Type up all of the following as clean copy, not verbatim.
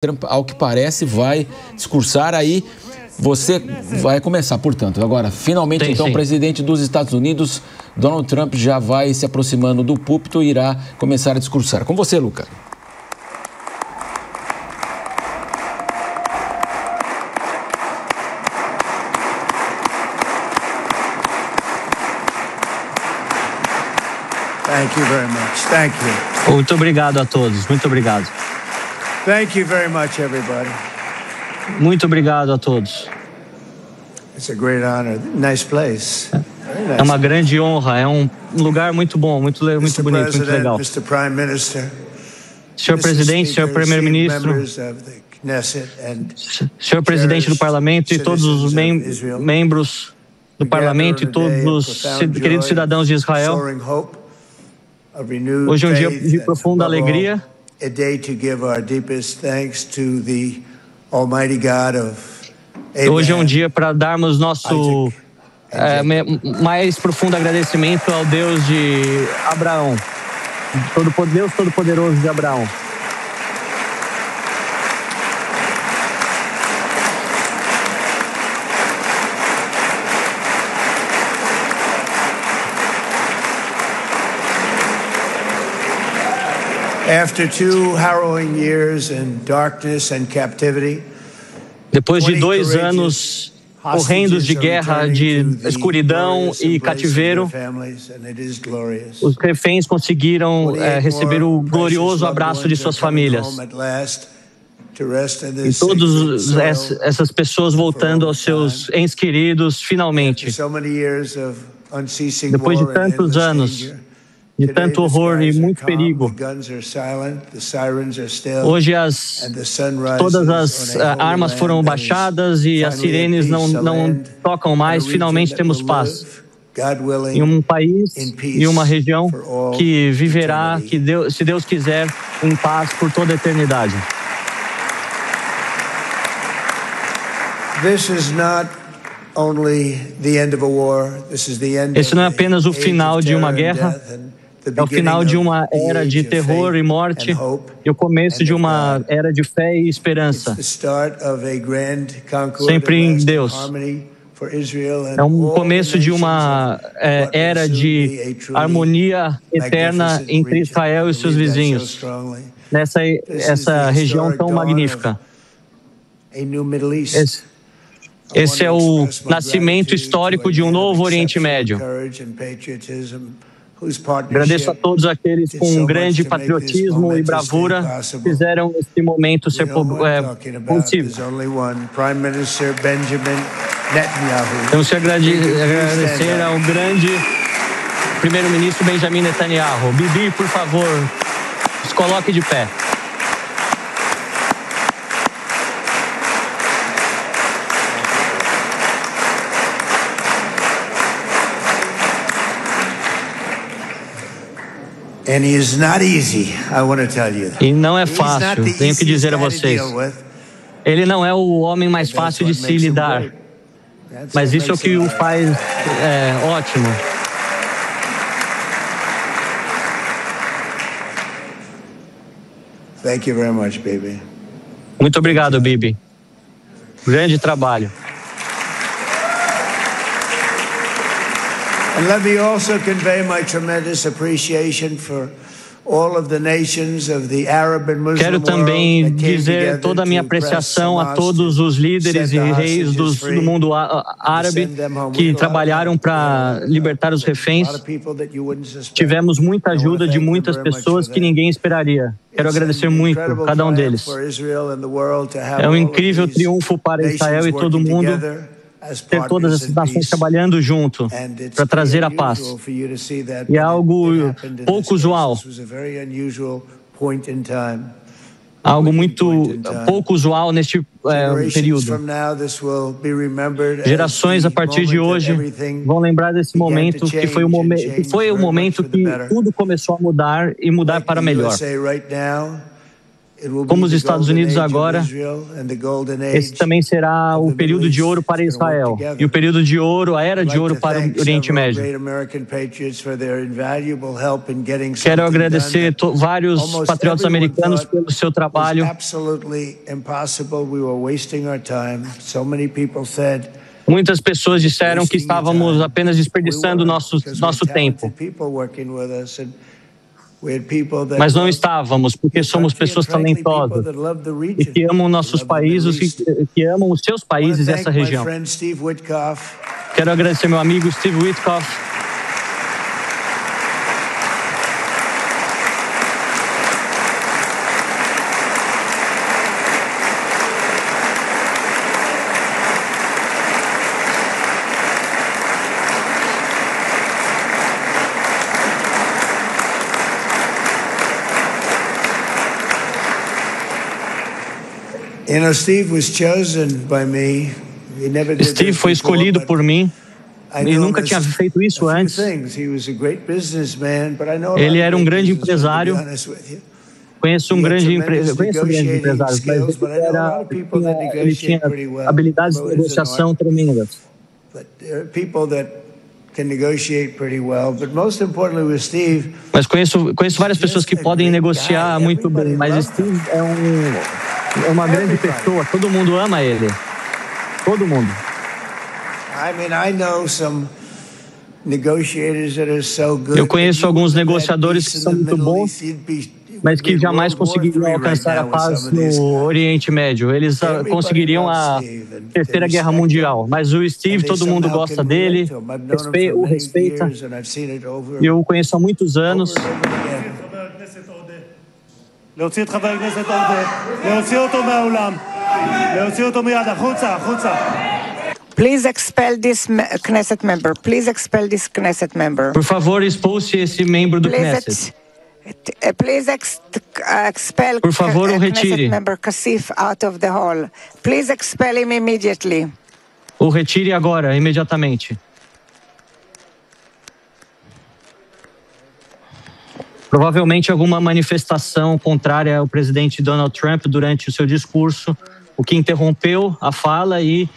Trump, ao que parece, vai discursar aí. Você vai começar, portanto. Agora, finalmente, então, o presidente dos Estados Unidos, Donald Trump, já vai se aproximando do púlpito e irá começar a discursar. Com você, Luca. Thank you very much. Thank you. Muito obrigado a todos. Muito obrigado. Thank you very much, everybody. Muito obrigado a todos. It's a great honor. Nice place. Very nice. É uma grande honra. É um lugar muito bom, muito bonito, muito legal. Mr. Prime Minister, Senhor Presidente, Senhor Primeiro-Ministro, Senhor Presidente do Parlamento e todos os membros do Parlamento e todos os queridos cidadãos de Israel. Hoje é um dia de profunda alegria. A day to give our deepest thanks to the Almighty God of Abraham. Hoje é um dia para darmos nosso mais profundo agradecimento ao Deus de Abraão, Deus Todo-Poderoso de Abraão. After 2 harrowing years in darkness and captivity, depois de 2 anos horrendos de guerra, de escuridão e cativeiro, os reféns conseguiram receber o glorioso abraço de suas famílias. E todas essas pessoas voltando aos seus entes queridos, finalmente. Depois de tantos anos, de tanto horror e muito perigo. Hoje todas as armas foram baixadas e as sirenes não tocam mais. Finalmente temos paz em um país e uma região que viverá, se Deus quiser, em paz por toda a eternidade. Esse não é apenas o final de uma guerra. É o final de uma era de terror e morte e o começo de uma era de fé e esperança. Sempre em Deus. É um começo de uma era de harmonia eterna entre Israel e seus vizinhos, nessa região tão magnífica. Esse é o nascimento histórico de um novo Oriente Médio. Agradeço a todos aqueles com grande patriotismo e bravura que fizeram esse momento ser possível. Temos que agradecer ao grande primeiro-ministro Benjamin Netanyahu. Bibi, por favor, se coloque de pé. E não é fácil, tenho que dizer a vocês. Ele não é o homem mais fácil de se lidar, mas isso é o que o faz ótimo. Muito obrigado, Bibi. Grande trabalho. And let me also convey my tremendous appreciation for all of the nations of the Arab and Muslim world. Quero também dizer toda a minha apreciação a todos os líderes e reis do mundo árabe que trabalharam para libertar os reféns. Tivemos muita ajuda de muitas pessoas que ninguém esperaria. Quero agradecer muito a cada um deles. É um incrível triunfo para Israel e todo mundo ter todas essas nações trabalhando junto para trazer a paz. E é algo pouco usual. Algo muito pouco usual neste período. Gerações a partir de hoje vão lembrar desse momento que foi o momento que tudo começou a mudar e mudar para melhor. Como os Estados Unidos agora, esse também será o período de ouro para Israel e o período de ouro, a era de ouro para o Oriente Médio. Quero agradecer vários patriotas americanos pelo seu trabalho. Muitas pessoas disseram que estávamos apenas desperdiçando nosso tempo. Mas não estávamos, porque somos pessoas talentosas e que amam nossos países e que amam os seus países e essa região. Quero agradecer meu amigo Steve Witkoff. Steve foi escolhido por mim. Ele nunca tinha feito isso antes. Ele era um grande empresário. Conheço um grande empresário, mas ele tinha habilidades de negociação tremendas. Mas conheço várias pessoas que podem negociar muito bem, mas Steve é uma grande pessoa, todo mundo ama ele. Todo mundo. Eu conheço alguns negociadores que são muito bons, mas que jamais conseguiriam alcançar a paz no Oriente Médio. Eles conseguiriam a Terceira Guerra Mundial. Mas o Steve, todo mundo gosta dele, o respeita. Eu o conheço há muitos anos. להוציא את חבר הכנסת עודה, להוציא אותו מהאולם, להוציא אותו מיד, החוצה, החוצה. Please expel this Knesset member. Please expel this Knesset member. Por favor, expulse esse membro do Knesset. Please expel Por favor, o retire. Knesset member Kassif out of the hall. Please expel him immediately. O retire agora, imediatamente. Provavelmente alguma manifestação contrária ao presidente Donald Trump durante o seu discurso, o que interrompeu a fala e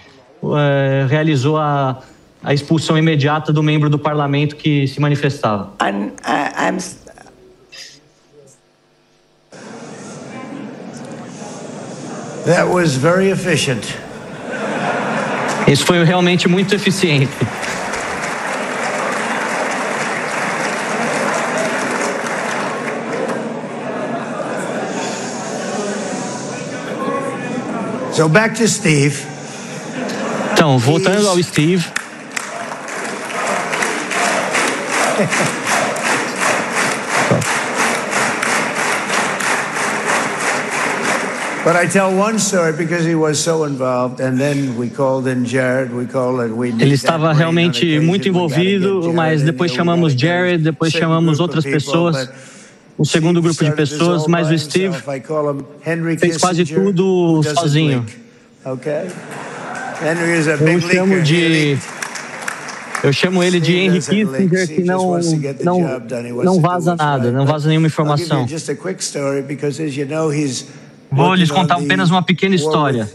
realizou a expulsão imediata do membro do parlamento que se manifestava. That was very efficient. Isso foi realmente muito eficiente. So back to Steve. Então, voltando ao Steve. But I tell one story because he was so involved, and then we called in Jared. Ele estava realmente muito envolvido, mas depois chamamos Jared, depois chamamos outras pessoas. Um segundo grupo de pessoas, mas o Steve fez quase tudo sozinho. Eu chamo ele de Henry Kissinger, que não vaza nada, não vaza nenhuma informação. Vou lhes contar apenas uma pequena história.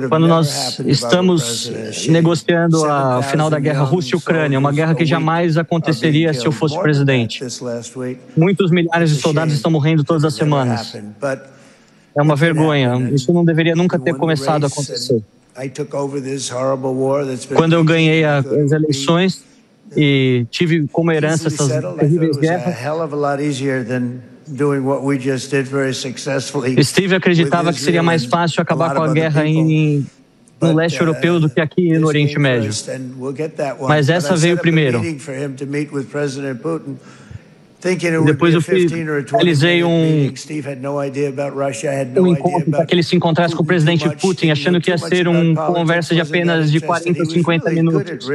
Quando nós estamos negociando o final da guerra Rússia e Ucrânia, uma guerra que jamais aconteceria se eu fosse presidente. Muitos milhares de soldados estão morrendo todas as semanas. É uma vergonha. Isso não deveria nunca ter começado a acontecer. Quando eu ganhei as eleições e tive como herança essas terríveis guerras, Steve acreditava que seria mais fácil acabar com a guerra no leste europeu do que aqui no Oriente Médio. Mas essa veio primeiro. Depois eu realizei um encontro para que ele se encontrasse com o presidente Putin, achando que ia ser uma conversa de apenas de 40 ou 50 minutos.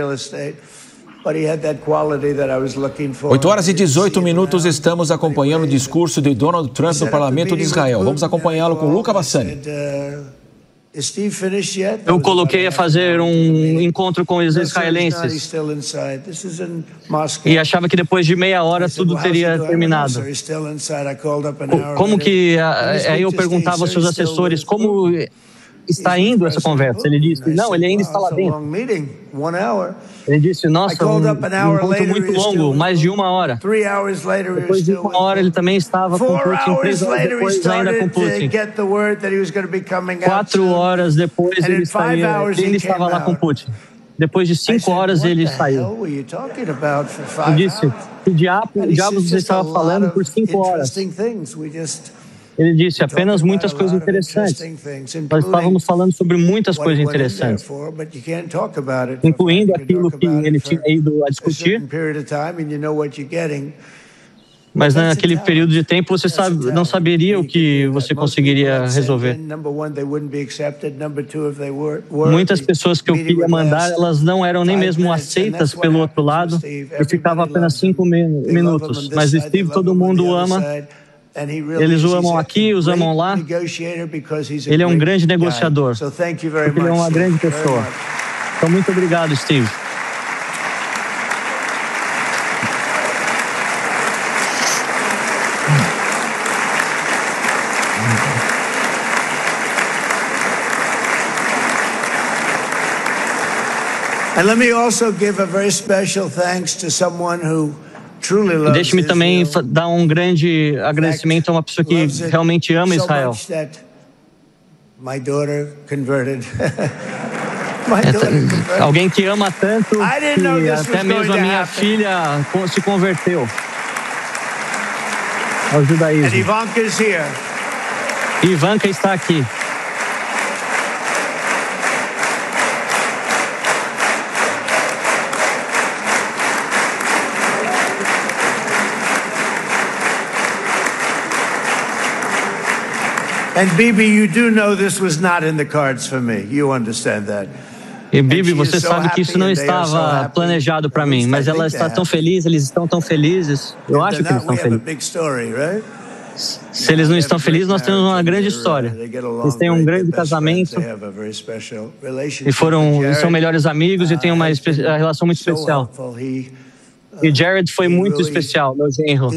8h18, estamos acompanhando o discurso de Donald Trump no Parlamento de Israel. Vamos acompanhá-lo com Luca Bassani. Eu coloquei a fazer um encontro com os israelenses e achava que depois de meia hora tudo teria terminado. Como que... Aí eu perguntava aos seus assessores como está indo essa conversa. Ele disse, não, ele ainda está lá dentro. Ele disse, nossa, um encontro muito longo, mais de 1 hora. Depois de 1 hora ele também estava com Putin, 3 horas depois ainda com Putin. 4 horas depois ele ainda estava lá com Putin. Depois de 5 horas ele saiu. Eu disse, que diabos você estava falando por 5 horas? Ele disse apenas muitas coisas interessantes. Nós estávamos falando sobre muitas coisas interessantes, incluindo aquilo que ele tinha ido a discutir. Mas naquele período de tempo você não saberia o que você conseguiria resolver. Muitas pessoas que eu queria mandar, elas não eram nem mesmo aceitas pelo outro lado. Eu ficava apenas 5 minutos. Mas Steve, todo mundo ama. Eles o amam aqui, os amam lá. Ele é um grande negociador, porque ele é uma grande pessoa. Então, muito obrigado, Steve. And let me also give a very special thanks to someone who Deixe-me também dar um grande agradecimento a uma pessoa que realmente ama Israel. Alguém que ama tanto que até mesmo a minha filha se converteu ao judaísmo. Ivanka está aqui. And Bibi, you do know this was not in the cards for me. You understand that. E Bibi, você sabe que isso não estava planejado para mim, mas ela está tão feliz, eles estão tão felizes. Eu acho que eles estão felizes. Se eles não estão felizes, nós temos uma grande história. Eles têm um grande casamento e são melhores amigos e têm uma relação muito especial. E Jared foi muito especial, meu genro.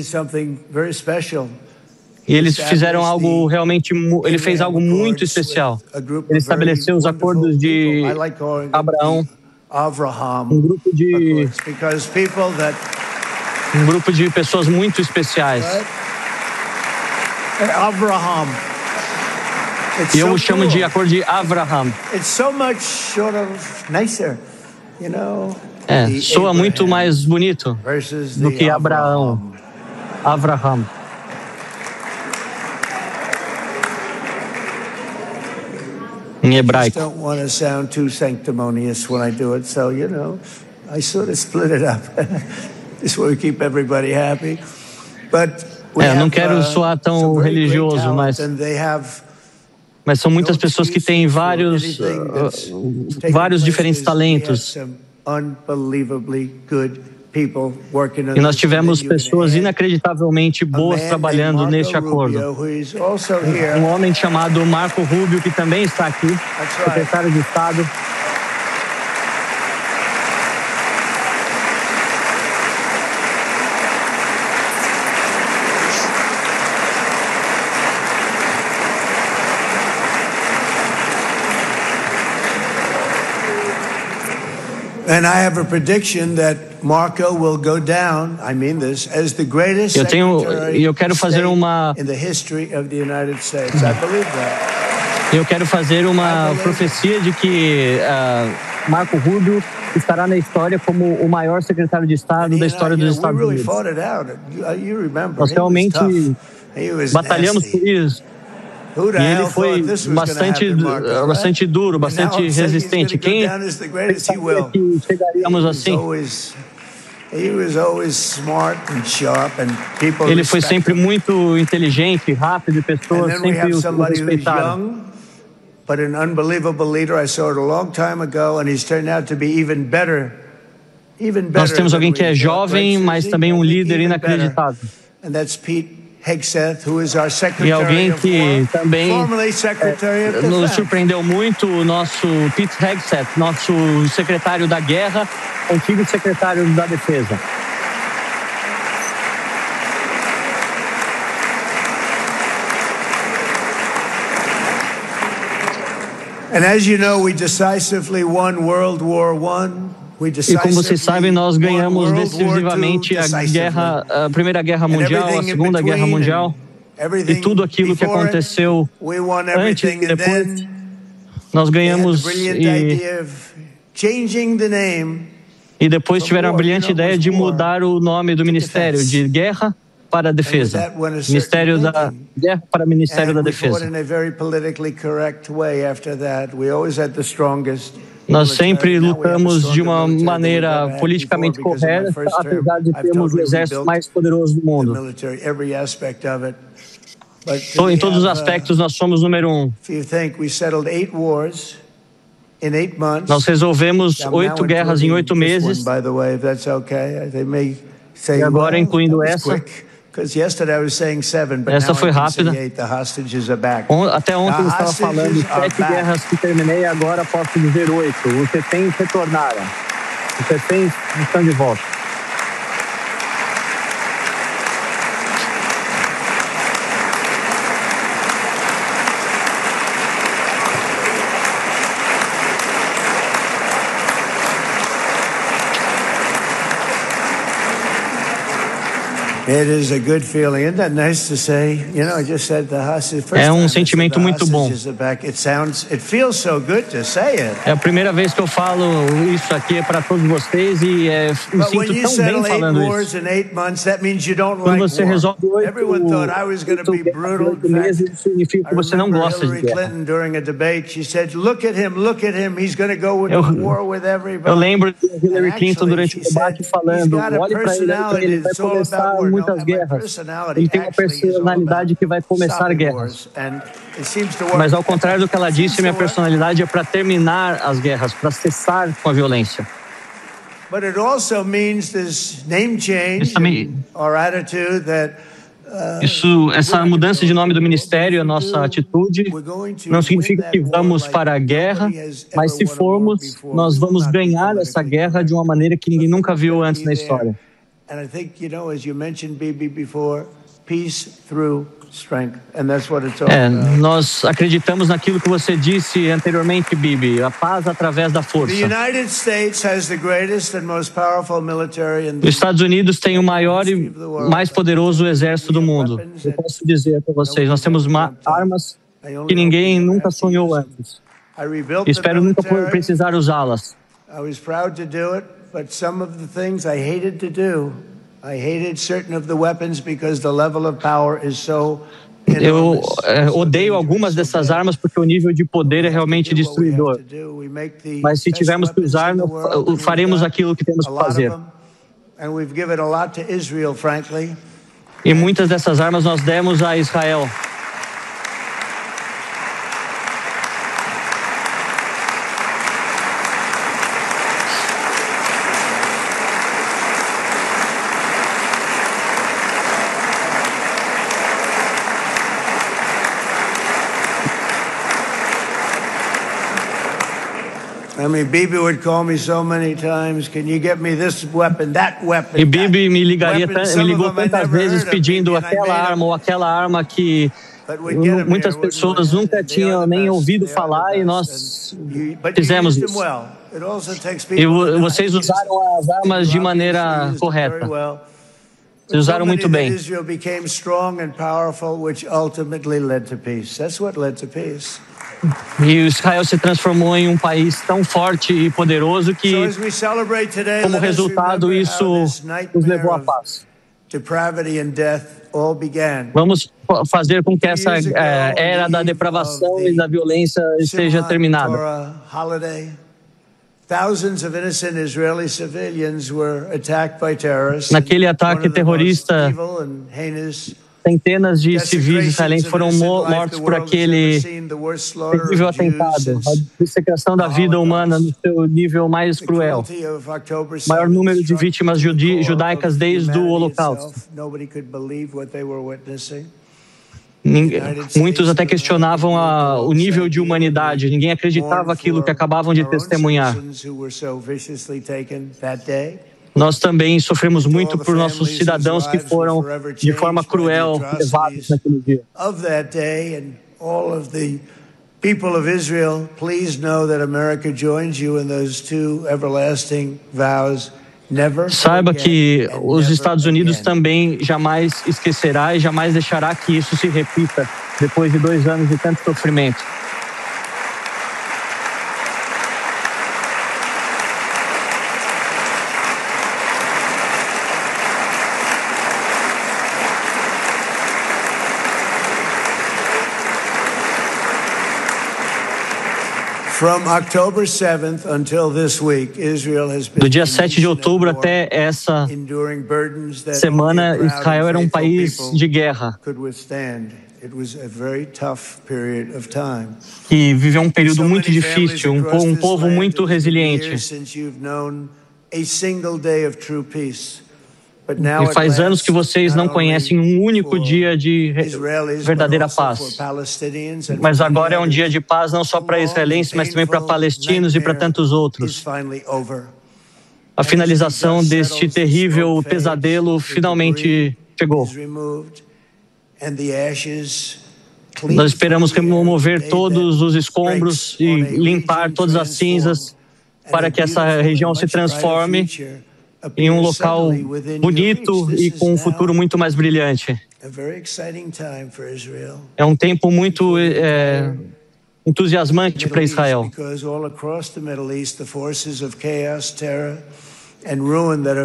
E eles fizeram algo realmente, ele fez algo muito especial. Ele estabeleceu os acordos de Abraão, um grupo de pessoas muito especiais. E eu o chamo de acordo de Abraham. Soa muito mais bonito do que Abraão. Abraham. Em hebraico. Don't want to sound too sanctimonious when I do it, so I sort of split it up. This way we keep everybody happy. But não quero soar tão religioso, mas são muitas pessoas que têm vários diferentes talentos. E nós tivemos pessoas inacreditavelmente boas trabalhando neste acordo. Um homem chamado Marco Rubio, que também está aqui, secretário de Estado. And I have a prediction that Marco will go down, I mean this, as the greatest secretary of state in the history of the United States. I believe that. Eu quero fazer uma profecia de que Marco Rubio estará na história como o maior secretário de Estado da história dos Estados Unidos. Nós realmente batalhamos por isso. E ele foi bastante duro, bastante resistente. Quem sabia que chegaríamos assim? Ele foi sempre muito inteligente, rápido, e pessoas sempre o respeitaram. Nós temos alguém que é jovem, mas também um líder inacreditável. E alguém que também nos surpreendeu muito, o nosso Pete Hegseth, nosso secretário da Guerra, antigo secretário da Defesa. E como vocês sabem, nós ganhamos decisivamente a Primeira Guerra Mundial, a Segunda Guerra Mundial, e tudo aquilo que aconteceu antes e depois, nós ganhamos e depois tiveram a brilhante ideia de mudar o nome do Ministério de Guerra para a Defesa, Ministério da Guerra para Ministério da Defesa. Nós sempre lutamos de uma maneira politicamente correta, apesar de termos o exército mais poderoso do mundo. Em todos os aspectos, nós somos número 1. Nós resolvemos 8 guerras em 8 meses, e agora incluindo essa. Essa foi rápida. Até ontem eu estava falando 7 guerras que terminei, agora posso dizer 8. Os reféns retornaram. Os reféns estão de volta. É um sentimento muito bom. É a primeira vez que eu falo isso aqui para todos vocês e me sinto tão bem falando isso. Quando você resolve 8 meses, isso significa que você não gosta de guerra. Eu lembro de Hillary Clinton durante o debate falando, olhe para ele vai começar muitas guerras. Ele tem uma personalidade que vai começar guerras. Mas ao contrário do que ela disse, minha personalidade é para terminar as guerras, para cessar com a violência. Essa mudança de nome do ministério, a nossa atitude, não significa que vamos para a guerra, mas se formos, nós vamos ganhar essa guerra de uma maneira que ninguém nunca viu antes na história. Nós acreditamos naquilo que você disse anteriormente, Bibi, a paz através da força. Os Estados Unidos têm o maior e mais poderoso exército do mundo. Eu posso dizer para vocês, nós temos armas que ninguém nunca sonhou antes. Espero nunca precisar usá-las. But some of the things I hated to do, I hated certain of the weapons because the level of power is so Eu odeio algumas dessas armas porque o nível de poder é realmente destruidor. Mas se tivermos que usar, faremos aquilo que temos que fazer. E muitas dessas armas nós demos a Israel. Bibi would call me so many times, can you get me this weapon, that weapon? E Bibi me ligou tantas vezes pedindo aquela arma ou aquela arma que muitas pessoas nunca tinham nem ouvido falar e nós fizemos isso. E vocês usaram as armas de maneira correta. Vocês usaram muito bem. E Israel se transformou em um país tão forte e poderoso que, como resultado, isso nos levou à paz. Vamos fazer com que essa era da depravação e da violência esteja terminada. Naquele ataque terrorista Centenas de civis israelenses foram mortos por aquele terrível atentado, a dissecação da vida humana no seu nível mais cruel. Maior número de vítimas judaicas desde o Holocausto. Muitos até questionavam o nível de humanidade. Ninguém acreditava aquilo que acabavam de testemunhar. Nós também sofremos muito por nossos cidadãos que foram de forma cruel levados naquele dia. People of Israel, please know that America joins you in those two everlasting vows. Saiba que os Estados Unidos também jamais esquecerá e jamais deixará que isso se repita depois de 2 anos de tanto sofrimento. Do dia 7 de outubro até essa semana, Israel era um país de guerra, que viveu um período muito difícil, um povo muito resiliente. E faz anos que vocês não conhecem um único dia de verdadeira paz. Mas agora é um dia de paz não só para israelenses, mas também para palestinos e para tantos outros. A finalização deste terrível pesadelo finalmente chegou. Nós esperamos remover todos os escombros e limpar todas as cinzas para que essa região se transforme em um local bonito e com um futuro muito mais brilhante. É um tempo muito entusiasmante para Israel.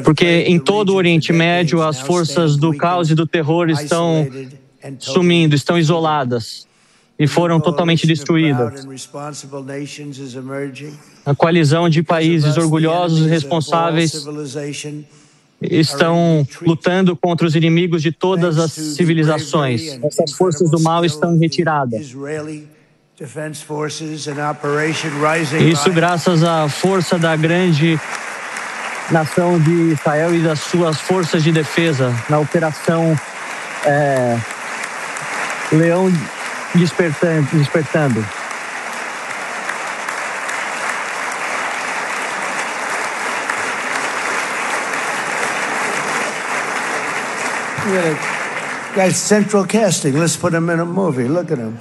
Porque em todo o Oriente Médio, as forças do caos e do terror estão sumindo, estão isoladas e foram totalmente destruídas. A coalizão de países orgulhosos e responsáveis estão lutando contra os inimigos de todas as civilizações. Essas forças do mal estão em retirada. Isso graças à força da grande nação de Israel e das suas forças de defesa na operação Leão Despertando. Guys, central casting. Let's put him in a movie. Look at him.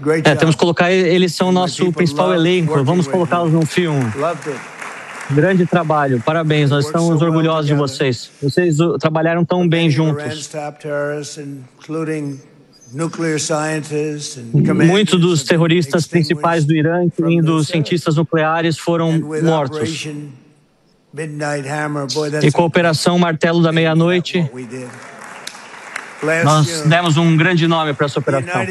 Great job. Temos que colocar eles são nosso principal elenco. Vamos colocá-los num filme. Grande trabalho. Parabéns. Nós estamos orgulhosos de vocês. Vocês trabalharam tão bem juntos. Muitos dos terroristas principais do Irã, incluindo os cientistas nucleares, foram mortos. E com a Operação Martelo da Meia-Noite, nós demos um grande nome para essa operação.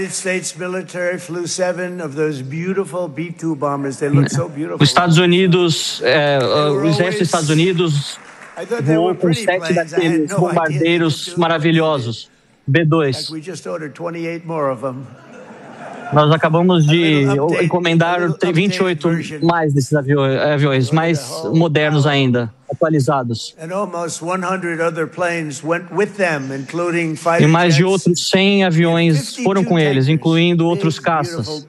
Os Estados Unidos, o exército dos Estados Unidos voou com 7 daqueles bombardeiros maravilhosos, B-2. Nós acabamos de encomendar 28 mais desses aviões, mais modernos ainda, atualizados. E mais de outros 100 aviões foram com eles, incluindo outros caças.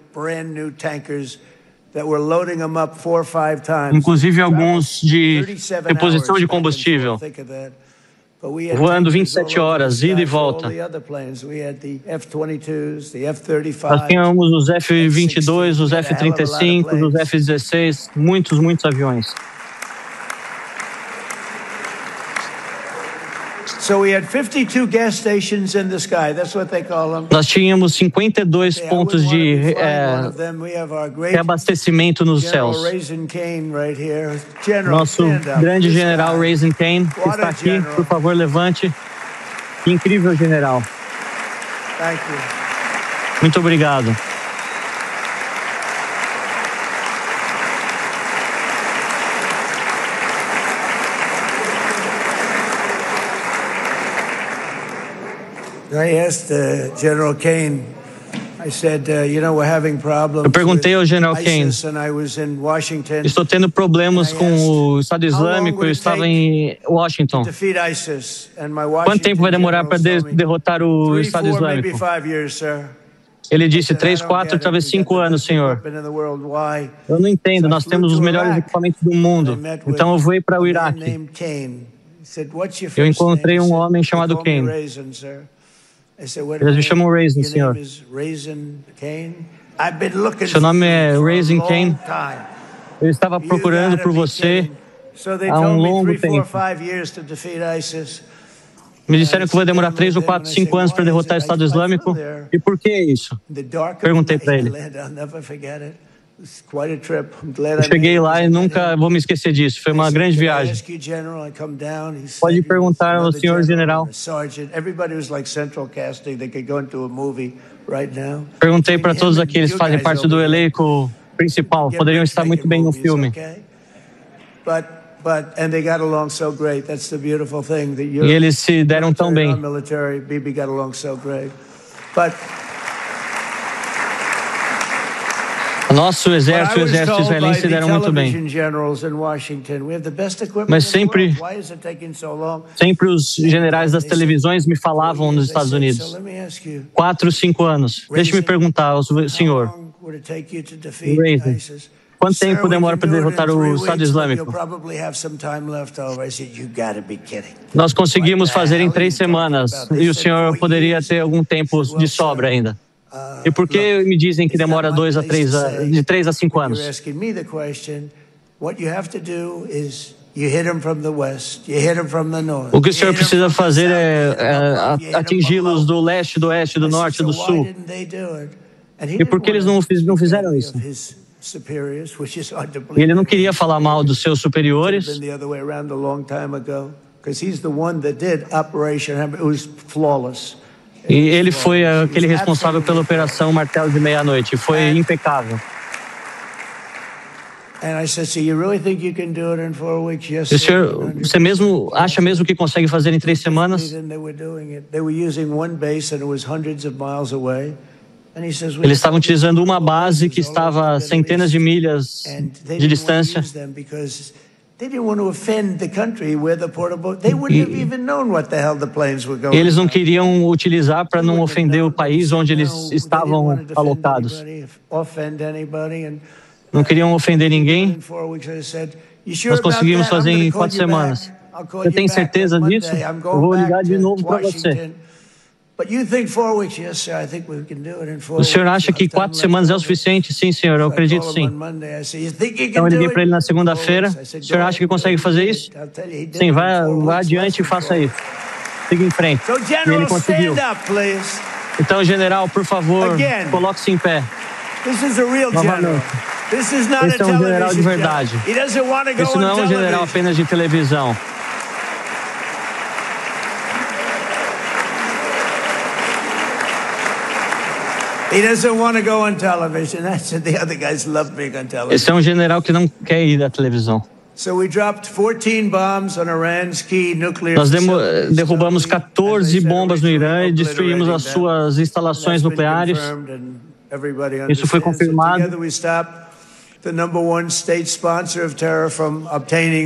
Inclusive alguns de reposição de combustível, voando 27 horas, ida e volta. Nós tínhamos os F-22, os F-35, os F-16, muitos aviões. Nós tínhamos 52 pontos de reabastecimento nos céus. Nosso grande general Raising Cane está aqui, por favor, levante. Que incrível general. Muito obrigado. Eu perguntei ao General Kane, estou tendo problemas com o Estado Islâmico, eu estava em Washington. Quanto tempo vai demorar para derrotar o Estado Islâmico? Ele disse 3, 4, talvez 5 anos, senhor. Eu não entendo, nós temos os melhores equipamentos do mundo. Então eu vou para o Iraque. Eu encontrei um homem chamado Kane. Eles me chamam Raisin, senhor. Seu nome é Raisin Kane. Eu estava procurando por você há um longo tempo. Me disseram que vai demorar 3 ou 4, 5 anos para derrotar o Estado Islâmico. E por que isso? Perguntei para ele. Eu cheguei lá e nunca vou me esquecer disso. Foi uma grande viagem. Pode perguntar ao senhor general. Perguntei para todos aqueles que fazem parte do elenco principal. Poderiam estar muito bem no filme. E eles se deram tão bem. Nosso exército e o exército israelense se deram muito bem. Mas sempre os generais das televisões me falavam nos Estados Unidos. 4, 5 anos. Deixe-me perguntar ao senhor, Raisin, quanto tempo demora para derrotar o Estado Islâmico? Nós conseguimos fazer em 3 semanas. E o senhor poderia ter algum tempo de sobra ainda. E por que me dizem que demora de 3 a 5 anos? O que o senhor precisa fazer é atingi-los do leste, do oeste, do norte, do sul. E por que eles não fizeram isso? E ele não queria falar mal dos seus superiores. E ele foi aquele responsável pela Operação Martelo de Meia-Noite. Foi impecável. E o senhor, você acha mesmo que consegue fazer em 3 semanas? Eles estavam utilizando uma base que estava a centenas de milhas de distância. E eles não queriam utilizar para não ofender o país onde eles estavam alocados. Não queriam ofender ninguém. Nós conseguimos fazer em 4 semanas. Você tem certeza disso? Eu vou ligar de novo para você. O senhor acha que 4 semanas é o suficiente? Sim, senhor, eu acredito sim. Então eu liguei para ele na segunda-feira. O senhor acha que consegue fazer isso? Sim, vá adiante e faça isso. Siga em frente. E ele conseguiu. Então, general, por favor, coloque-se em pé. Novamente. Esse é um general de verdade. Esse não é um general apenas de televisão. Esse é um general que não quer ir à televisão. Nós derrubamos 14 bombas no Irã e destruímos as suas instalações nucleares. Isso foi confirmado.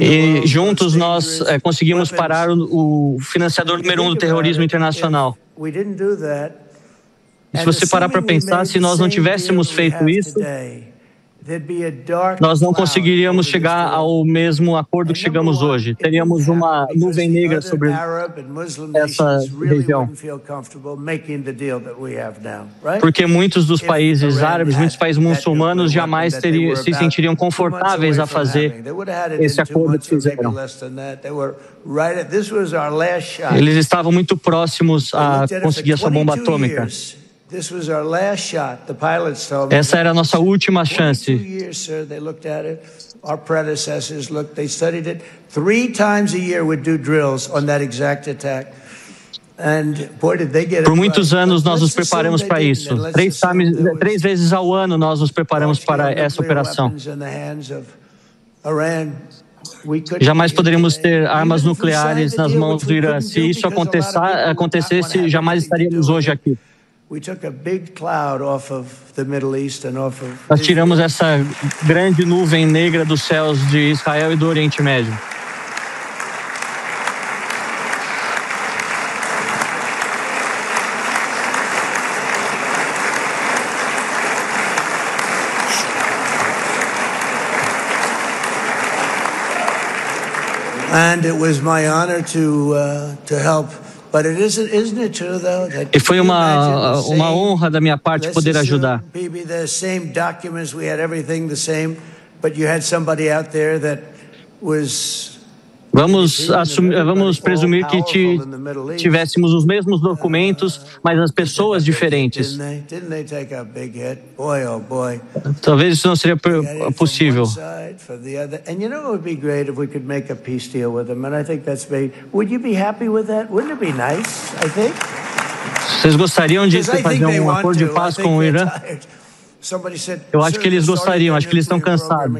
E juntos nós conseguimos parar o financiador número 1 do terrorismo internacional. E se você parar para pensar, se nós não tivéssemos feito isso, nós não conseguiríamos chegar ao mesmo acordo que chegamos hoje. Teríamos uma nuvem negra sobre essa região. Porque muitos dos países árabes, muitos países muçulmanos jamais se sentiriam confortáveis a fazer esse acordo que fizeram. Eles estavam muito próximos a conseguir a sua bomba atômica. Essa era a nossa última chance. Por muitos anos nós nos preparamos para isso. 3 vezes ao ano nós nos preparamos para essa operação. Jamais poderíamos ter armas nucleares nas mãos do Irã. Se isso acontecesse, jamais estaríamos hoje aqui. Nós tiramos essa grande nuvem negra dos céus de Israel e do Oriente Médio. E foi uma honra da minha parte poder ajudar. Vamos presumir que tivéssemos os mesmos documentos, mas as pessoas diferentes. Talvez isso não seria possível. Vocês gostariam de fazer um acordo de paz com o Irã? Eu acho que eles gostariam, acho que eles estão cansados.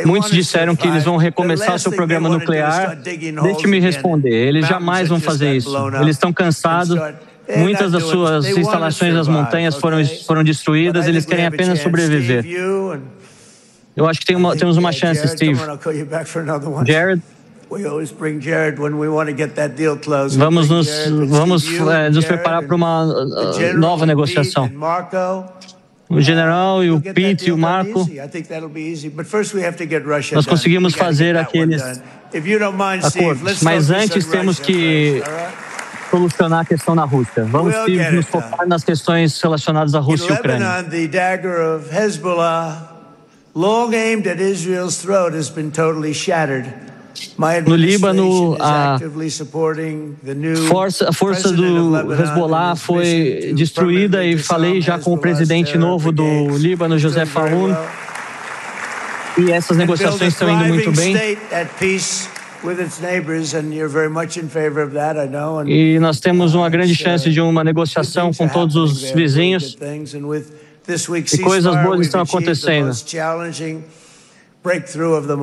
Muitos disseram que eles vão recomeçar o seu programa nuclear. Deixe-me responder, eles jamais vão fazer isso. Eles estão cansados, muitas das suas instalações nas montanhas foram destruídas, eles querem apenas sobreviver. Eu acho que temos uma chance, Steve. Jared? Vamos nos preparar para uma nova negociação. O general e o Pete e o Marco, nós conseguimos fazer aqueles acordos, mas antes temos que solucionar a questão na Rússia. Vamos nos focar nas questões relacionadas à Rússia e Ucrânia. No Líbano, a força do Hezbollah foi destruída e falei já com o presidente novo do Líbano, José Faoun, e essas negociações estão indo muito bem. E nós temos uma grande chance de uma negociação com todos os vizinhos e coisas boas estão acontecendo.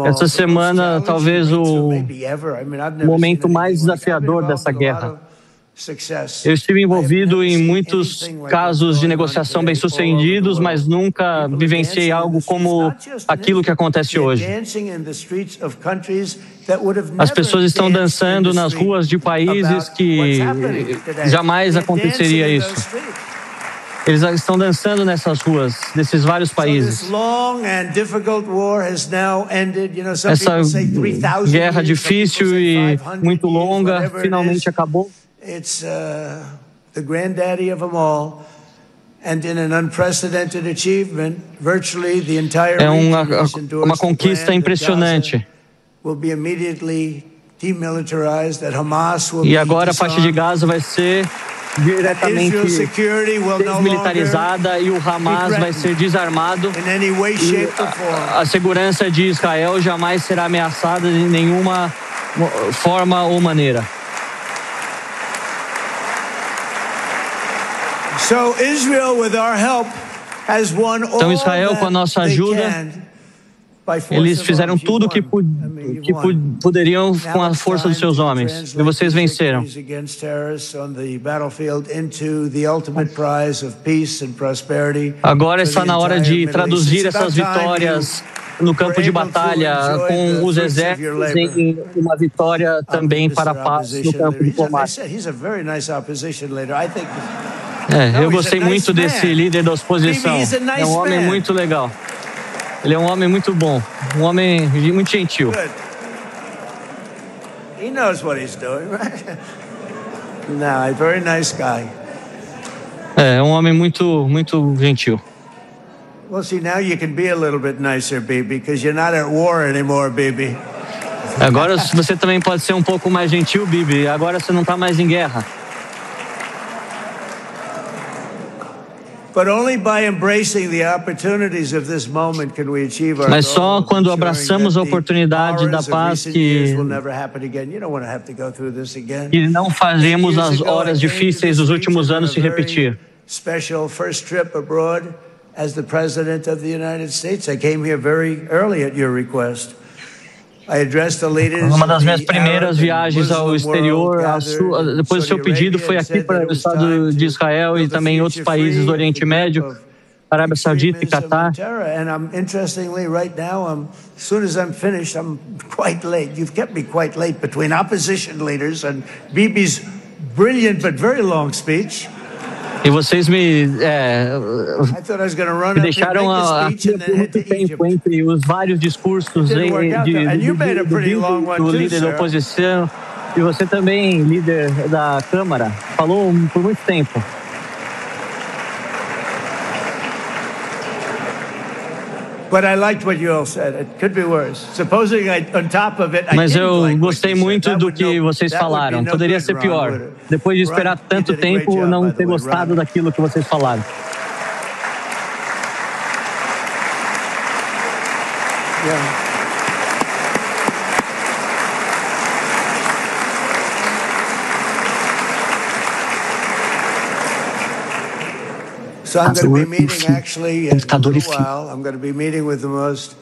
Essa semana, talvez o momento mais desafiador dessa guerra. Eu estive envolvido em muitos casos de negociação bem-sucedidos, mas nunca vivenciei algo como aquilo que acontece hoje. As pessoas estão dançando nas ruas de países que jamais aconteceria isso. Eles estão dançando nessas ruas, desses vários países. Essa guerra difícil e muito longa finalmente acabou. É uma conquista impressionante. E agora a faixa de Gaza vai ser diretamente desmilitarizada e o Hamas vai ser desarmado. E a segurança de Israel jamais será ameaçada de nenhuma forma ou maneira. Então Israel, com a nossa ajuda, eles fizeram tudo o que poderiam com a força dos seus homens. E vocês venceram. Agora está na hora de traduzir essas vitórias no campo de batalha, com os exércitos em uma vitória também para a paz no campo diplomático. Eu gostei muito desse líder da oposição. É um homem muito legal. Ele é um homem muito bom, um homem muito gentil. He knows what he's doing, right? No, a very nice guy. É um homem muito gentil. Well, see, now you can be a little bit nicer, Bibi, because you're not at war anymore, Bibi. Agora você também pode ser um pouco mais gentil, Bibi. Agora você não está mais em guerra. Mas só quando abraçamos a oportunidade da paz que não fazemos as horas difíceis dos últimos anos se repetir. as the President of the United States. I came here very early at your request. Uma das minhas primeiras viagens ao exterior, depois do seu pedido, foi aqui para o Estado de Israel e também em outros países do Oriente Médio, Arábia Saudita e Catar. Interestingly, right now, as soon as I'm finished, I'm quite late. You've kept me quite late between opposition leaders and Bibi's brilliant but very long speech. E vocês me deixaram aqui por muito tempo entre os vários discursos do líder da oposição e você também, líder da Câmara, falou por muito tempo. Mas eu gostei muito do que vocês falaram. Poderia ser pior. Depois de esperar tanto tempo, não ter gostado daquilo que vocês falaram. So I'm going to be meeting actually in a little while. I'm going to be meeting with the most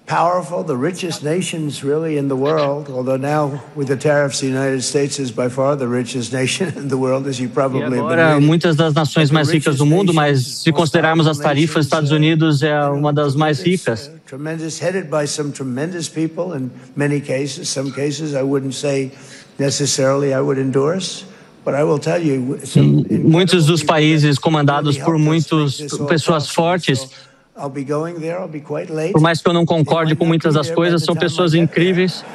powerful, the richest nations really in the world. Although now with the tariffs, the United States is by far the richest nation in the world, as you probably have been reading. Muitas das nações mais ricas do mundo, mas se considerarmos as tarifas, Estados Unidos é uma das mais ricas. Tremendous, headed by some tremendous people in many cases. Some cases I wouldn't say necessarily I would endorse. Muitos dos países comandados por muitas pessoas fortes, por mais que eu não concorde com muitas das coisas, são pessoas incríveis.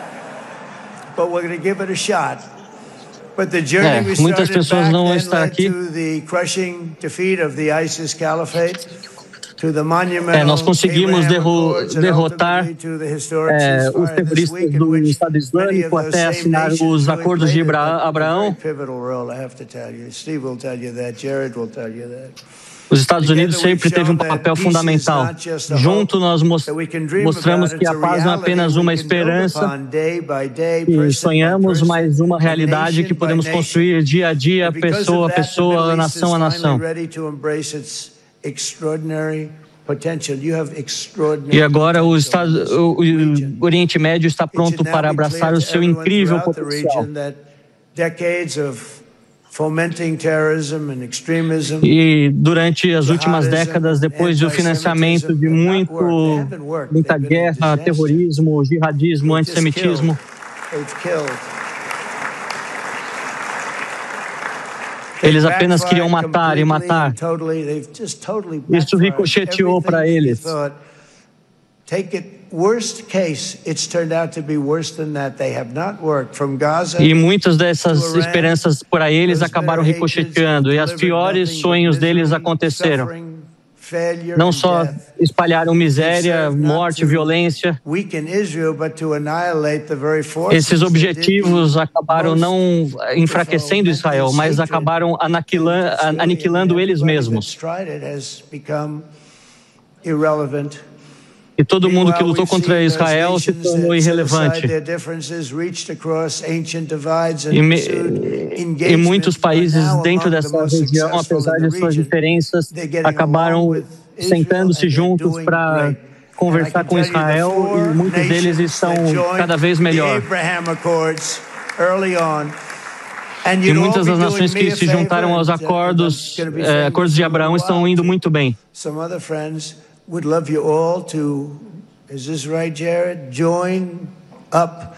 Muitas pessoas não vão estar aqui. Nós conseguimos derrotar os terroristas do Estado Islâmico até assinar os acordos de Abraão. Os Estados Unidos sempre teve um papel fundamental. Junto nós mostramos que a paz não é apenas uma esperança e sonhamos, mas uma realidade que podemos construir dia a dia, pessoa a pessoa, nação a nação. E agora o Oriente Médio está pronto para abraçar o seu incrível potencial. E durante as últimas décadas, depois do financiamento de muita guerra, terrorismo, jihadismo, antissemitismo, eles apenas queriam matar e matar. Isso ricocheteou para eles. E muitas dessas esperanças para eles acabaram ricocheteando. E os piores sonhos deles aconteceram. Não só espalharam miséria, morte, violência. Esses objetivos acabaram não enfraquecendo Israel, mas acabaram aniquilando eles mesmos. E todo mundo que lutou contra Israel se tornou irrelevante. E muitos países dentro dessa região, apesar de suas diferenças, acabaram sentando-se juntos para conversar com Israel e muitos deles estão cada vez melhor. E muitas das nações que se juntaram aos acordos de Abraão estão indo muito bem. Would love you all to, is this right, Jared? Join up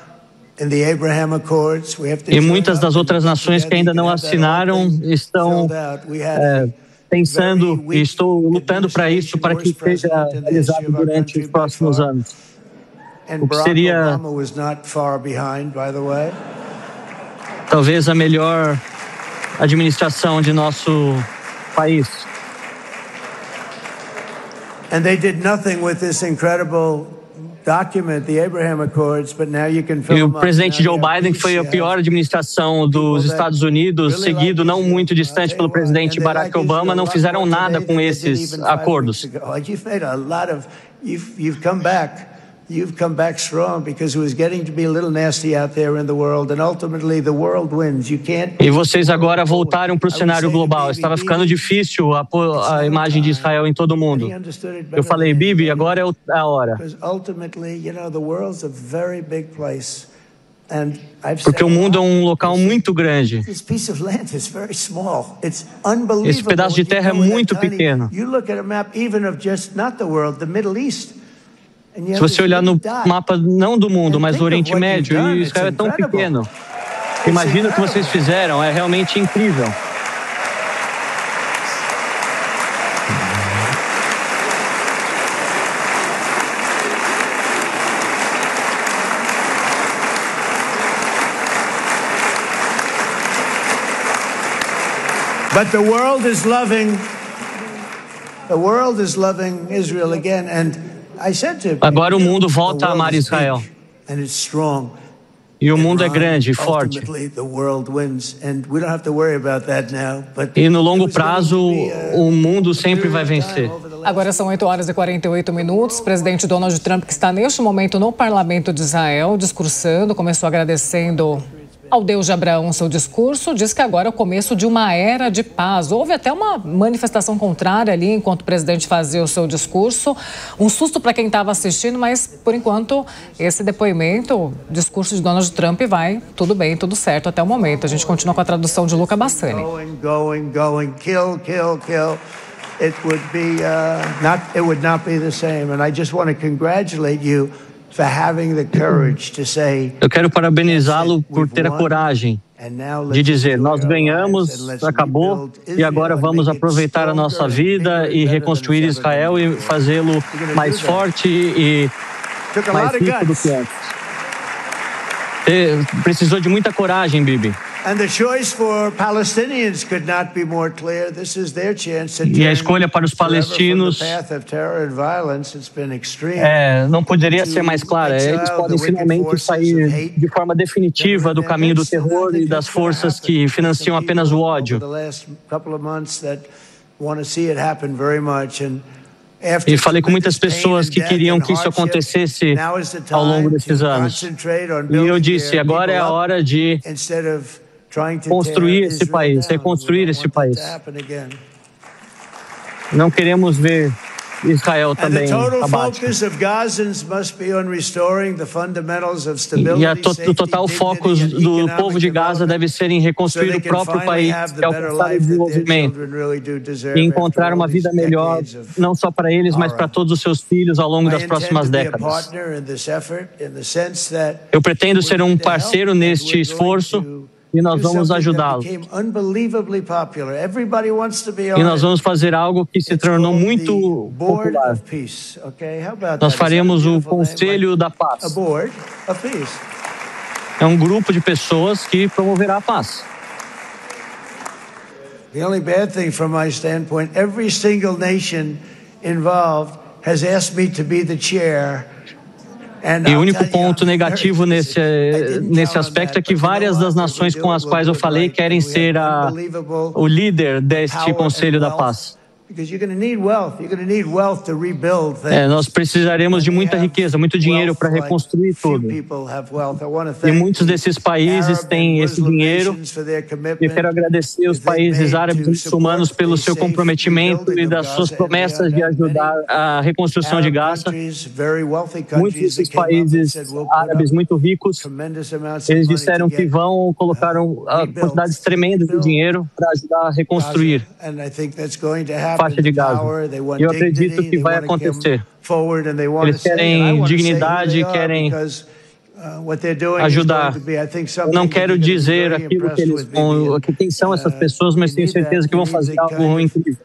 in the Abraham Accords. We have to. E muitas das outras nações que ainda não assinaram estão pensando e estou lutando para isso, para que seja realizado durante os próximos anos. O que seria talvez a melhor administração de nosso país. And they did nothing with this incredible document, the Abraham Accords, but now you can fill them up. E o presidente Joe Biden foi a pior administração dos Estados Unidos, seguido não muito distante pelo presidente Barack Obama, não fizeram nada com esses acordos. You've come back you've come back strong because it was getting to be a little nasty out there in the world, and ultimately the world wins. You can't. E vocês agora voltaram para o cenário global. Estava ficando difícil a imagem de Israel em todo o mundo. Eu falei, Bibi, agora é a hora. Porque o mundo é um local muito grande. Esse pedaço de terra é muito pequeno. Se você olhar no mapa, não do mundo, mas do Oriente Médio, Israel é tão pequeno. Imagina o que vocês fizeram, é realmente incrível. But the world is loving Israel again, and I said to agora o mundo volta a amar Israel. And it's strong. E o mundo é grande e forte. E no longo prazo, o mundo sempre vai vencer. Agora são 8h48. O presidente Donald Trump, que está neste momento no parlamento de Israel, discursando, começou agradecendo ao Deus de Abraão seu discurso, diz que agora é o começo de uma era de paz. Houve até uma manifestação contrária ali enquanto o presidente fazia o seu discurso. Um susto para quem estava assistindo, mas por enquanto esse depoimento, o discurso de Donald Trump vai tudo bem, tudo certo até o momento. A gente continua com a tradução de Luca Bassani. Going, kill. It would not be the same. And I just want to congratulate you. Eu quero parabenizá-lo por ter a coragem de dizer, nós ganhamos, acabou, e agora vamos aproveitar a nossa vida e reconstruir Israel e fazê-lo mais forte e mais rico do que antes. Precisou de muita coragem, Bibi. E a escolha para os palestinos não poderia ser mais clara. Eles podem finalmente sair de forma definitiva do caminho do terror e das forças que financiam apenas o ódio. E falei com muitas pessoas que queriam que isso acontecesse ao longo desses anos. E eu disse, agora é a hora de construir esse país, reconstruir esse país. Não queremos ver Israel também abaixo. E o total foco do povo de Gaza deve ser em reconstruir o próprio país e alcançar o desenvolvimento e encontrar uma vida melhor, não só para eles, mas para todos os seus filhos ao longo das próximas décadas. Eu pretendo ser um parceiro neste esforço e nós vamos ajudá-lo. E nós vamos fazer algo que se tornou muito popular. Nós faremos o Conselho da Paz. É um grupo de pessoas que promoverá a paz. The only bad thing from my standpoint, every single nation involved has asked me to be the chair. E o único ponto negativo nesse aspecto é que várias das nações com as quais eu falei querem ser o líder deste Conselho da Paz. Nós precisaremos de muita riqueza, muito dinheiro para reconstruir tudo. E muitos desses países têm esse dinheiro. E quero agradecer os países árabes e muçulmanos pelo seu comprometimento e das suas promessas de ajudar a reconstrução de Gaza. Muitos desses países árabes muito ricos, eles disseram que vão colocar quantidades tremendas de dinheiro para ajudar a reconstruir faixa de Gaza. E eu acredito que vai acontecer. Eles querem dignidade, querem ajudar. Eu não quero dizer aquilo que eles vão, quem são essas pessoas, mas tenho certeza que vão fazer algo incrível.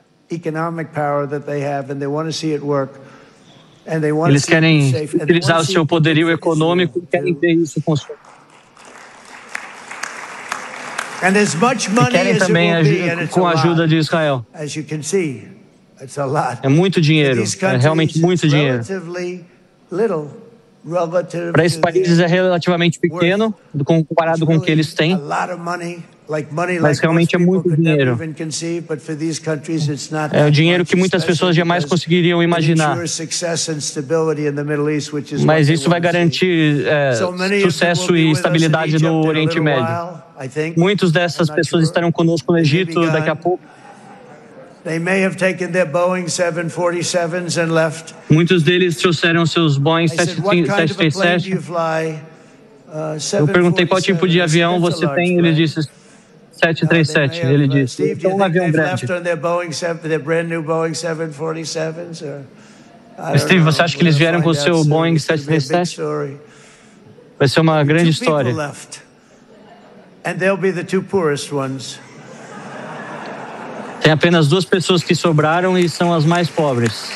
Eles querem utilizar o seu poderio econômico e querem ver isso funcionar. E querem também com a ajuda de Israel. É muito dinheiro, é realmente muito dinheiro. Para esses países é relativamente pequeno, comparado com o que eles têm. Mas realmente é muito dinheiro. É o dinheiro que muitas pessoas jamais conseguiriam imaginar. Mas isso vai garantir sucesso e estabilidade no Oriente Médio. Muitas dessas pessoas estarão conosco no Egito daqui a pouco. Muitos deles trouxeram seus Boeing 737. Eu perguntei qual tipo de avião você tem, ele disse 737. Ele disse, então um avião grande. Steve, você acha que eles vieram com o seu Boeing 737? Vai ser uma grande história. Tem apenas 2 pessoas que sobraram e são as mais pobres.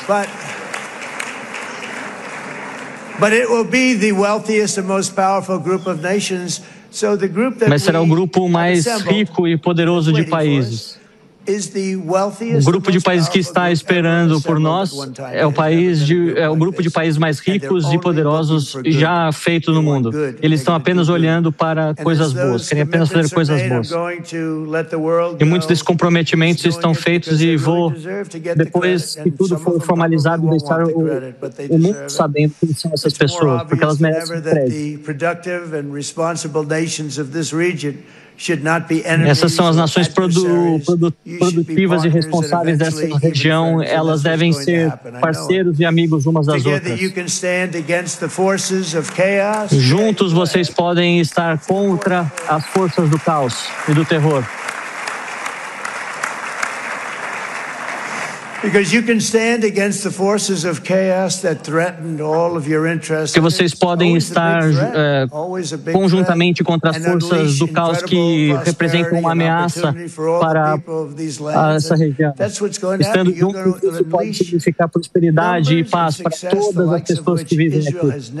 Mas será o grupo mais rico e poderoso de países. O grupo de países que está esperando por nós é o grupo de países mais ricos e poderosos já feito no mundo. Eles estão apenas olhando para coisas boas, querem apenas fazer coisas boas. E muitos desses comprometimentos estão feitos e vou, depois que tudo for formalizado, deixar o mundo sabendo quem são essas pessoas, porque elas merecem crédito. Essas são as nações produtivas e responsáveis dessa região. Elas devem ser parceiros e amigos umas das outras. Juntos vocês podem estar contra as forças do caos e do terror. Porque vocês podem estar conjuntamente contra as forças do caos que representam uma ameaça para essa região. Estando juntos, isso pode significar prosperidade e paz para todas as pessoas que vivem aqui.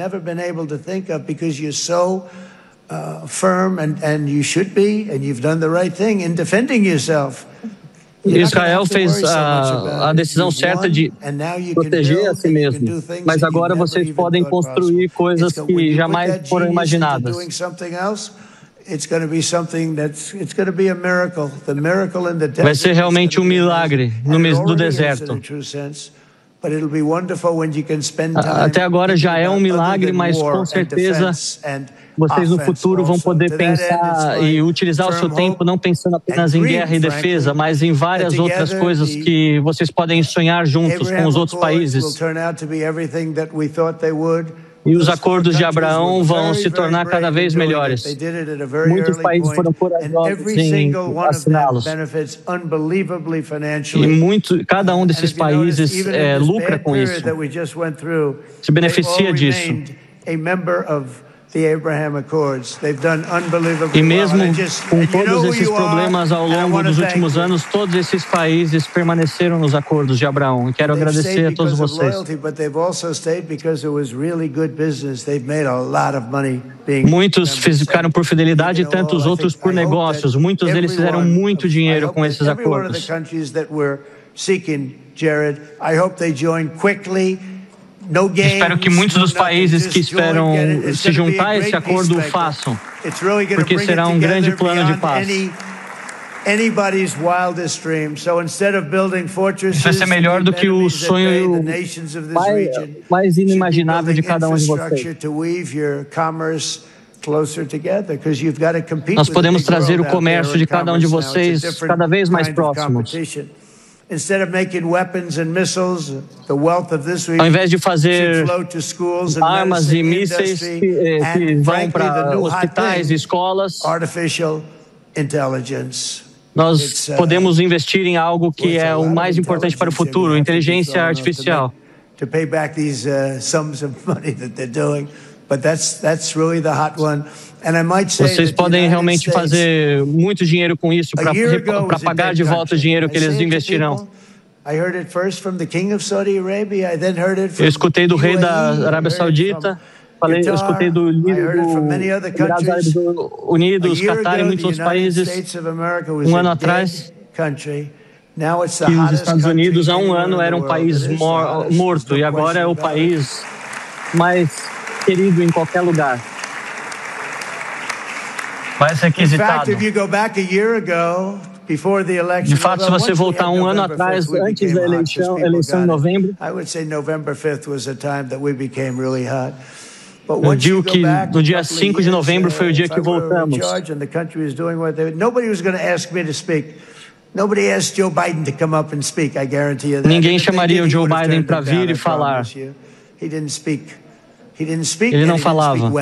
Israel fez a decisão certa de proteger a si mesmo, mas agora vocês podem construir coisas que jamais foram imaginadas. Vai ser realmente um milagre no deserto. Até agora já é um milagre, mas com certeza vocês no futuro vão poder pensar e utilizar o seu tempo não pensando apenas em guerra e defesa, mas em várias outras coisas que vocês podem sonhar juntos com os outros países. E os acordos de Abraão vão se tornar cada vez melhores. Muitos países foram corajosos em assiná-los. E cada um desses países lucra com isso, se beneficia disso. E mesmo com todos esses problemas ao longo dos últimos anos, todos esses países permaneceram nos acordos de Abraão. E quero agradecer a todos vocês. Muitos ficaram por fidelidade e tantos outros por negócios. Muitos deles fizeram muito dinheiro com esses acordos. Espero que muitos dos países que esperam se juntar a esse acordo o façam, porque será um grande plano de paz. Isso vai ser melhor do que o sonho mais inimaginável de cada um de vocês. Nós podemos trazer o comércio de cada um de vocês cada vez mais próximo. Ao invés de fazer armas e mísseis que vão para hospitais e escolas, nós podemos investir em algo que é o mais importante para o futuro, inteligência artificial. Vocês podem realmente fazer muito dinheiro com isso para pagar de volta o dinheiro que eles investirão. Eu escutei do rei da Arábia Saudita, eu escutei do líder do Emirados Árabes Unidos, Catar e muitos outros países um ano atrás. Que os Estados Unidos há um ano era um país morto e agora é o país mais querido em qualquer lugar. mais requisitado. De fato, se você voltar um ano atrás, antes da eleição em novembro, eu digo que no dia 5 de novembro foi o dia que voltamos. Ninguém chamaria o Joe Biden para vir e falar. Ele não falava.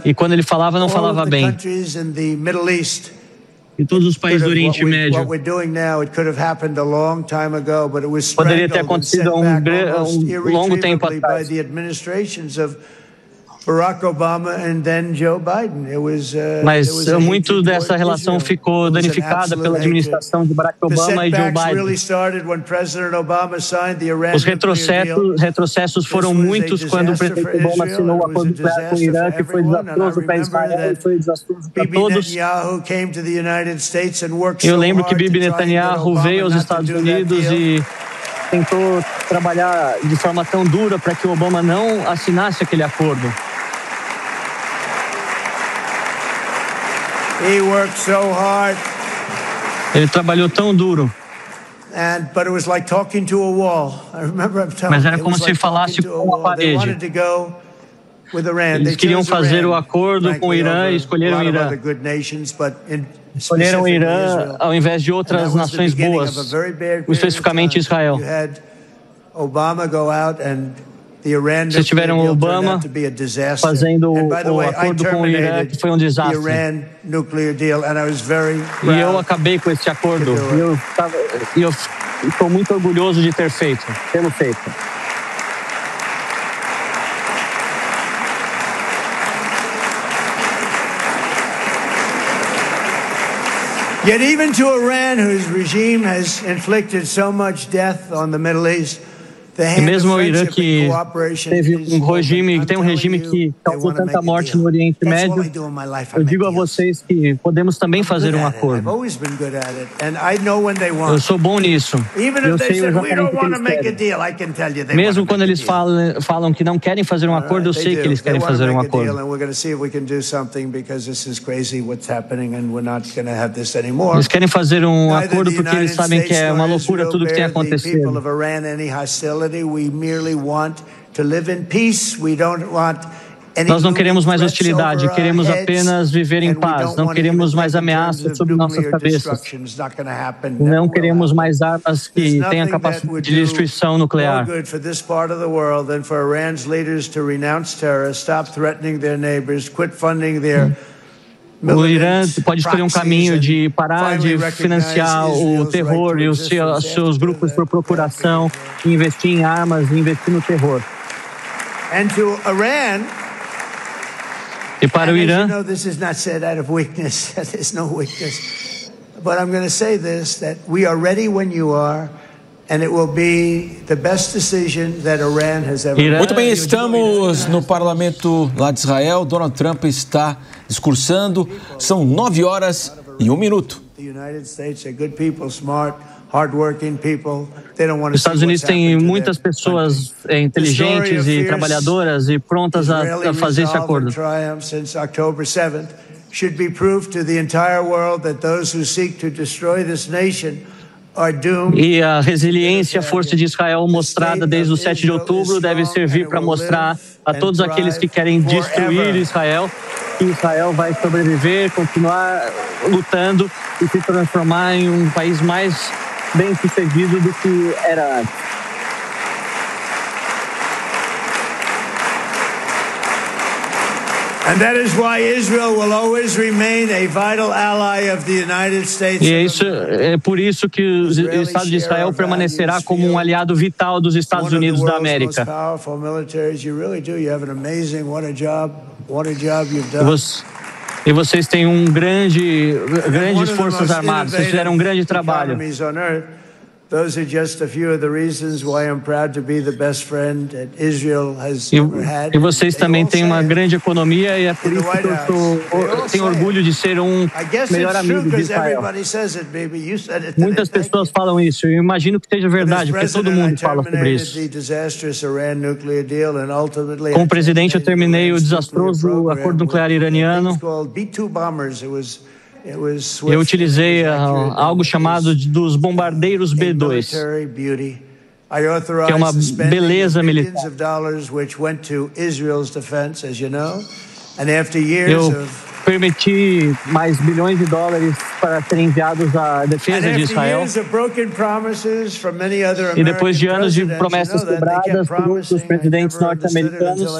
E quando ele falava, não falava bem. Em todos os países do Oriente Médio. Poderia ter acontecido há um longo tempo atrás. Mas muito dessa relação ficou danificada pela administração de Barack Obama e Joe Biden. Os retrocessos foram muitos quando o presidente Obama assinou o acordo nuclear com o Irã, que foi desastroso para Israel e foi desastroso para todos. Eu lembro que Bibi Netanyahu veio aos Estados Unidos e tentou trabalhar de forma tão dura para que o Obama não assinasse aquele acordo. Ele trabalhou tão duro. Mas era como se falasse com uma parede. Eles queriam fazer o acordo com o Irã e escolheram o Irã. Escolheram o Irã ao invés de outras nações boas, especificamente Israel. Vocês tiveram o Obama fazendo o acordo com o Irã, que foi um desastre. E eu acabei com esse acordo. E eu estou muito orgulhoso de tê-lo feito. Yet even to Iran, whose regime has inflicted so much death on the Middle East, e mesmo o Irã, que tem um regime que causou tanta morte no Oriente Médio, eu digo a vocês que podemos também fazer um acordo. Eu sou bom nisso. Eu sei exatamente o que eles querem. Mesmo quando eles falam que não querem fazer um acordo, eu sei que eles querem fazer um acordo. Eles querem fazer um acordo porque eles sabem que é uma loucura tudo que tem acontecido. Nós não queremos mais hostilidade, queremos apenas viver em paz. Não queremos mais ameaças sobre nossas cabeças. Não queremos mais armas que tenham capacidade de destruição nuclear. O Irã pode escolher um caminho de parar de financiar o terror e os seus grupos por procuração, investir em armas e investir no terror. E para o Irã, muito bem, estamos no parlamento lá de Israel. Donald Trump está discursando. São 9h01. Os Estados Unidos têm muitas pessoas inteligentes e trabalhadoras e prontas a fazer esse acordo. E a resiliência e a força de Israel mostrada desde o 7 de outubro deve servir para mostrar a todos aqueles que querem destruir Israel que Israel vai sobreviver, continuar lutando e se transformar em um país mais bem-sucedido do que era antes. E é por isso que o Estado de Israel permanecerá como um aliado vital dos Estados Unidos da América. E vocês têm grandes forças armadas, vocês fizeram um grande trabalho. Those are just a few of the reasons why I'm proud to be the best friend that Israel has ever had. E vocês também têm uma grande economia e é por isso que eu tenho orgulho de ser melhor amigo de Israel. Muitas pessoas falam isso. Eu imagino que seja verdade, porque todo mundo fala sobre isso. Como presidente, eu terminei o desastroso acordo nuclear iraniano. Eu utilizei algo chamado dos bombardeiros B-2, que é uma beleza militar. Eu permiti mais bilhões de dólares para serem enviados à defesa de Israel. E depois de anos de promessas quebradas por outros presidentes norte-americanos,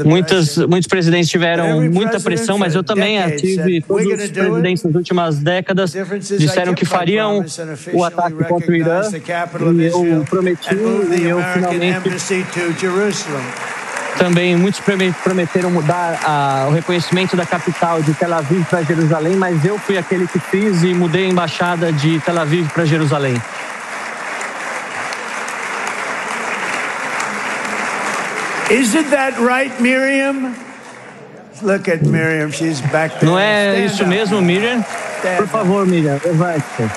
muitos presidentes tiveram muita pressão, mas eu também tive. Todos os presidentes nas últimas décadas disseram que fariam o ataque contra o Irã, e eu prometi, e eu finalmente... Também muitos prometeram mudar o reconhecimento da capital de Tel Aviv para Jerusalém, mas eu fui aquele que fiz e mudei a embaixada de Tel Aviv para Jerusalém. Isn't that right, Miriam? Look at Miriam, she's back there. Não é isso mesmo, Miriam? Por favor, Miriam, levante-se.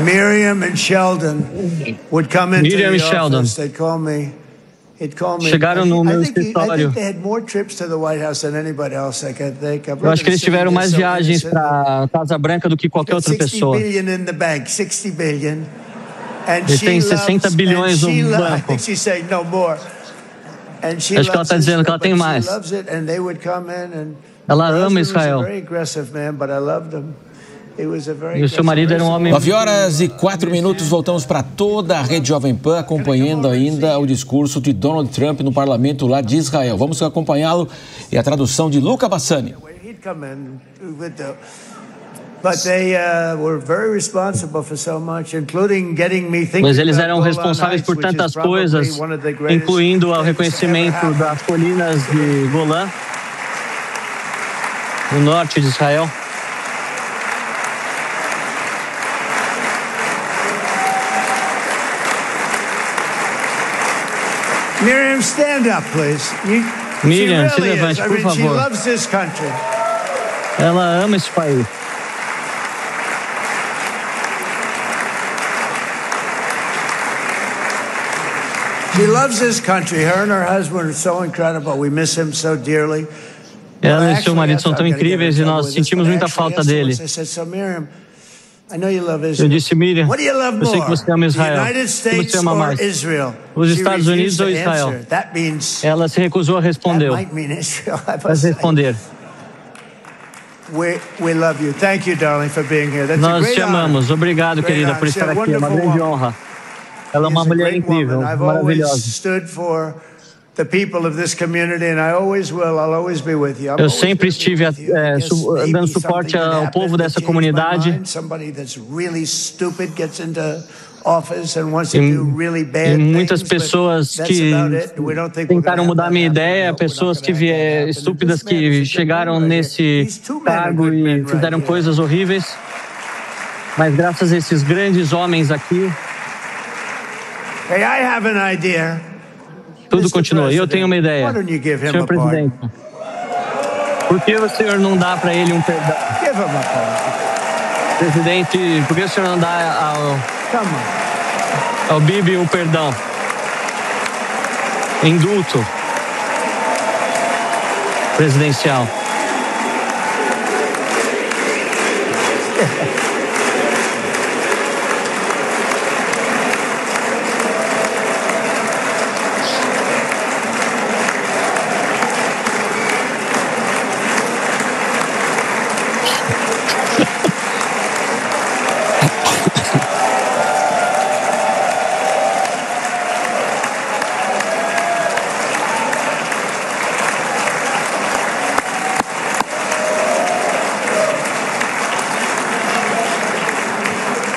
Miriam and Sheldon would come into the office. They'd call me. Chegaram no meu escritório. Eu acho que eles tiveram mais viagens para a Casa Branca do que qualquer outra pessoa. Ele tem 60 bilhões no banco. Acho que ela está dizendo que ela tem mais. Ela ama Israel. E o seu marido era um homem... 9h04, voltamos para toda a rede Jovem Pan, acompanhando ainda o discurso de Donald Trump no parlamento lá de Israel. Vamos acompanhá-lo e a tradução de Luca Bassani. Mas eles eram responsáveis por tantas coisas, incluindo o reconhecimento das colinas de Golã, no norte de Israel. Miriam, stand up, please. Miriam, se levante, por favor. She loves this country. Ela ama esse país. She loves this country. Her and her husband are so incredible. We miss him so dearly. Ela e seu marido são tão incríveis e nós sentimos muita falta dele. Eu disse, Miriam, eu sei que você ama Israel. O que você ama mais? Os Estados Unidos ou Israel? Ela se recusou a responder. Nós te amamos. Obrigado, querida, por estar aqui. É uma grande honra. Ela é uma mulher incrível, maravilhosa. Eu sempre estive dando suporte ao povo dessa comunidade. E muitas pessoas que tentaram mudar minha ideia, pessoas estúpidas que chegaram nesse cargo e fizeram coisas horríveis. Mas graças a esses grandes homens aqui, tudo continua. E eu tenho uma ideia. Senhor presidente, por que o senhor não dá para ele um perdão? Presidente, por que o senhor não dá ao Bibi um perdão? Indulto presidencial.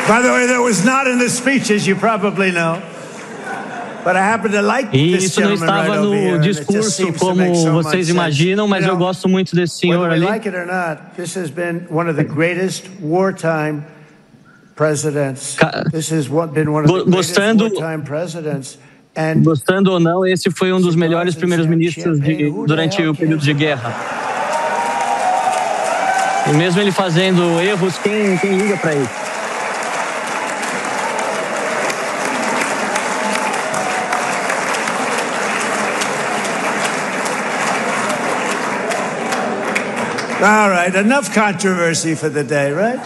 By the way, that was not in the speech, as you probably know. E isso não estava no discurso como vocês imaginam, mas eu gosto muito desse senhor ali. Gostando ou não, esse foi um dos melhores primeiros ministros durante o período de guerra. E mesmo ele fazendo erros, quem liga para ele? All right, enough controversy for the day, right?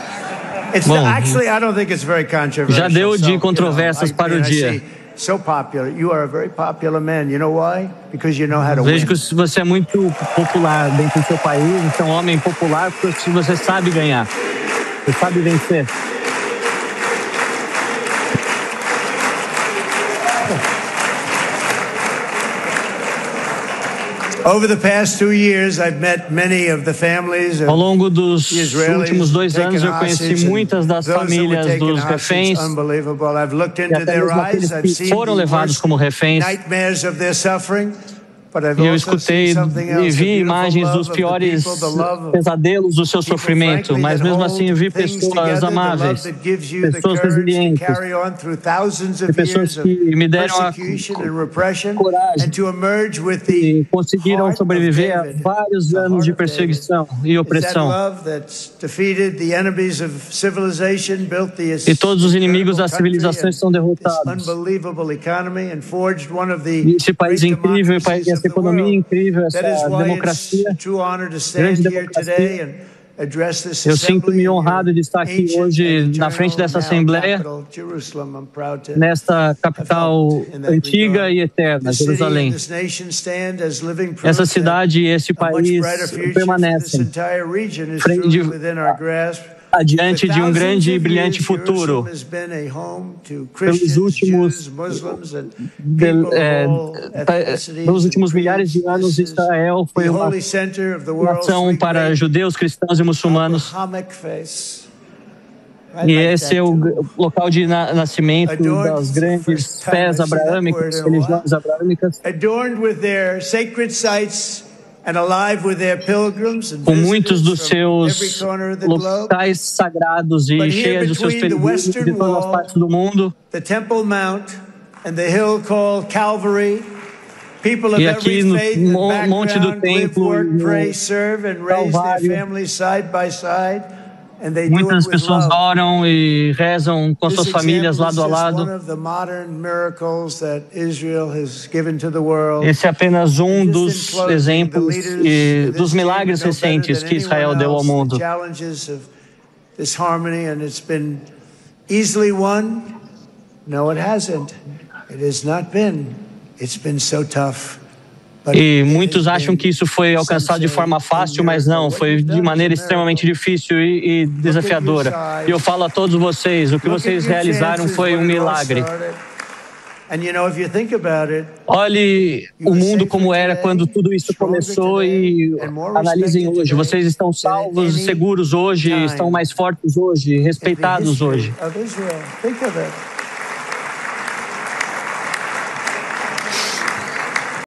Bom, actually, I don't think it's very controversial. Já deu de controvérsias para o dia. So popular. You are a very popular man. You know why? Because you know how to Vejo win. que você é muito popular dentro do seu país, você é um homem popular porque você sabe ganhar, você sabe vencer. Over the past 2 years, I've met many of the families. Ao longo dos últimos 2 anos, eu conheci muitas das famílias dos reféns e até mesmo aqueles que foram levados como reféns. E eu escutei e vi imagens dos piores pesadelos do seu sofrimento, mas mesmo assim vi pessoas amáveis, pessoas resilientes, pessoas que me deram a coragem e conseguiram sobreviver a vários anos de perseguição e opressão. E todos os inimigos da civilização estão derrotados. E esse país incrível, essa economia incrível, essa democracia, grande democracia. Eu sinto-me honrado de estar aqui hoje na frente dessa Assembleia, nesta capital antiga e eterna, Jerusalém. Essa cidade e esse país permanecem adiante de um grande e brilhante futuro. Pelos últimos milhares de anos, Israel foi uma nação para judeus, cristãos e muçulmanos. E esse é o local de nascimento das grandes fés abraâmicas, religiões abraâmicas, com muitos dos seus locais sagrados e cheios dos seus peregrinos de todas as partes do mundo. E aqui no Monte do Templo, no Calvário, muitas pessoas oram e rezam com suas famílias lado a lado. Esse é apenas um dos exemplos e dos milagres recentes que Israel deu ao mundo. E muitos acham que isso foi alcançado de forma fácil, mas não, foi de maneira extremamente difícil e desafiadora. E eu falo a todos vocês, o que vocês realizaram foi um milagre. Olhe o mundo como era quando tudo isso começou e analisem hoje. Vocês estão salvos e seguros hoje, estão mais fortes hoje, respeitados hoje.